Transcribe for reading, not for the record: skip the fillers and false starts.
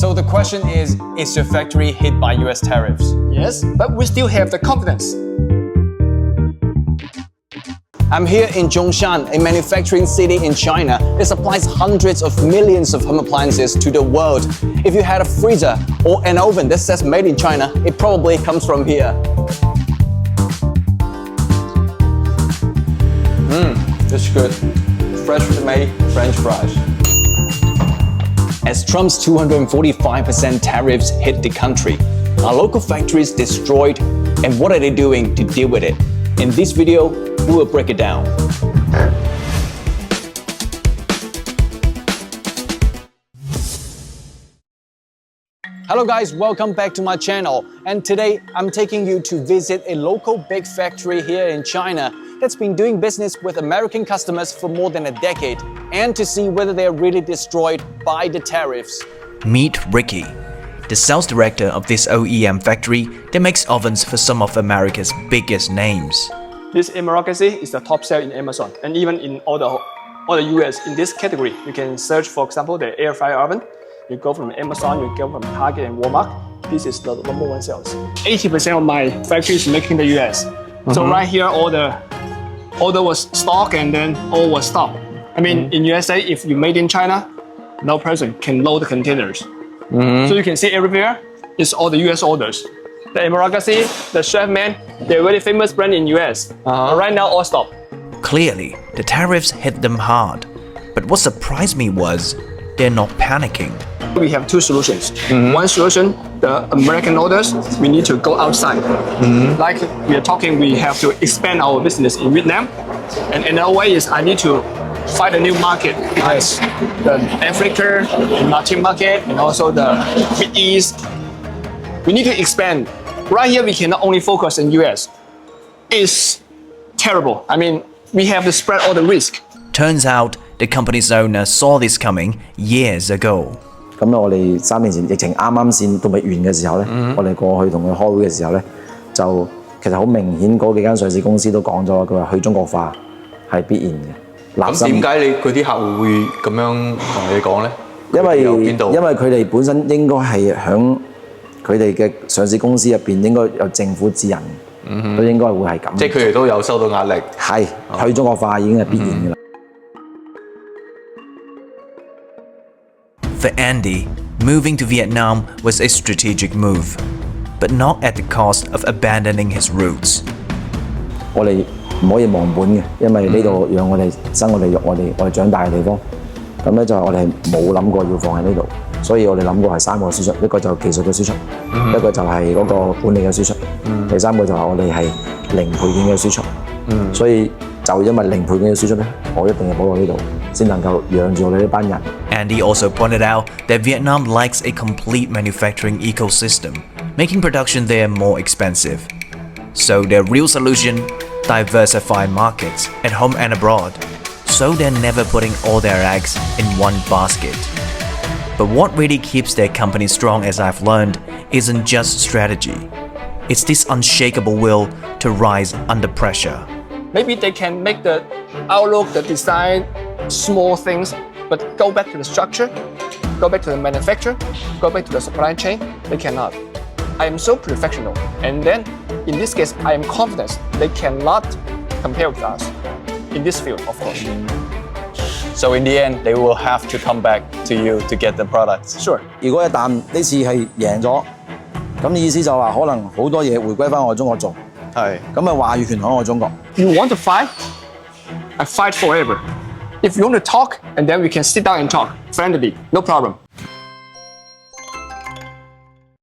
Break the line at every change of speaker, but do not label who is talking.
So the question is your factory hit by US tariffs?
Yes, but we still have the confidence.
I'm here in Zhongshan, a manufacturing city in China that supplies hundreds of millions of home appliances to the world. If you had a freezer or an oven that says made in China, it probably comes from here. That's good. Freshly made French fries. As Trump's 245% tariffs hit the country, are local factories destroyed, and what are they doing to deal with it? In this video, we will break it down. Hello guys, welcome back to my channel. And today I'm taking you to visit a local big factory here in China that's been doing business with American customers for more than a decade, and to see whether they're really destroyed by the tariffs.
Meet Ricky, the sales director of this OEM factory that makes ovens for some of America's biggest names.
This Emergency is the top seller in Amazon, and even in all the US in this category. You can search, for example, the air fryer oven. You go from Amazon, you go from Target and Walmart. This is the number one sales. 80% of my factory is making in the US. So right here, all the order was stock and then all was stopped. I mean, in USA, if you made in China, no person can load the containers. So you can see everywhere, it's all the US orders. The Emergency, the Chefman, they're a very famous brand in US. But right now, all stopped.
Clearly, the tariffs hit them hard. But what surprised me was they're not panicking.
We have two solutions. One solution, the American orders, we need to go outside. Like we are talking, we have to expand our business in Vietnam. And another way is I need to find a new market, like the Africa, the Latin market, and also the Mid East. We need to expand. Right here, we cannot only focus in US. It's terrible. I mean, we have to spread all the risk.
Turns out the company's owner saw this coming years ago.
咁我哋3年前疫情啱先到未完嘅時候咧，我哋過去同佢開會嘅時候咧，就其實好明顯嗰幾間上市公司都講咗，佢話去中國化係必然嘅。
咁點解佢啲客戶會咁樣同你講咧？
因為佢哋本身應該係響佢哋嘅上市公司入邊應該有政府指引，都應該會係咁。
即係佢哋都有收到壓力。
係去中國化已經係必然嘅啦。
For Andy, moving to Vietnam was a strategic move, but not at the cost of abandoning his roots.
我哋唔可以忘本嘅，因為呢度讓我哋生我哋育我哋長大嘅地方。咁咧就係我哋冇諗過要放喺呢度，所以我哋諗過係3個輸出，一個就技術嘅輸出，一個就係嗰個管理嘅輸出，第3個就係我哋係零配件嘅輸出。所以就因為零配件嘅輸出咧，我一定要保留呢度，先能夠養住我哋呢班人。
Andy also pointed out that Vietnam lacks a complete manufacturing ecosystem, making production there more expensive. So their real solution, diversify markets at home and abroad, so they're never putting all their eggs in one basket. But what really keeps their company strong, as I've learned, isn't just strategy. It's this unshakable will to rise under pressure.
Maybe they can make the outlook, the design, small things, but go back to the structure, go back to the manufacturer, go back to the supply chain. They cannot. I am so professional, and then in this case, I am confident they cannot compare with us in this field, of course.
So in the end, they will have to come back to you to get the products.
Sure.
如果一旦呢次係贏咗，咁意思就話可能好多嘢回歸翻我中國做，係咁啊話語權喺我中國。
You want to fight? I fight forever. If you want to talk, and then we can sit down and talk friendly, no problem.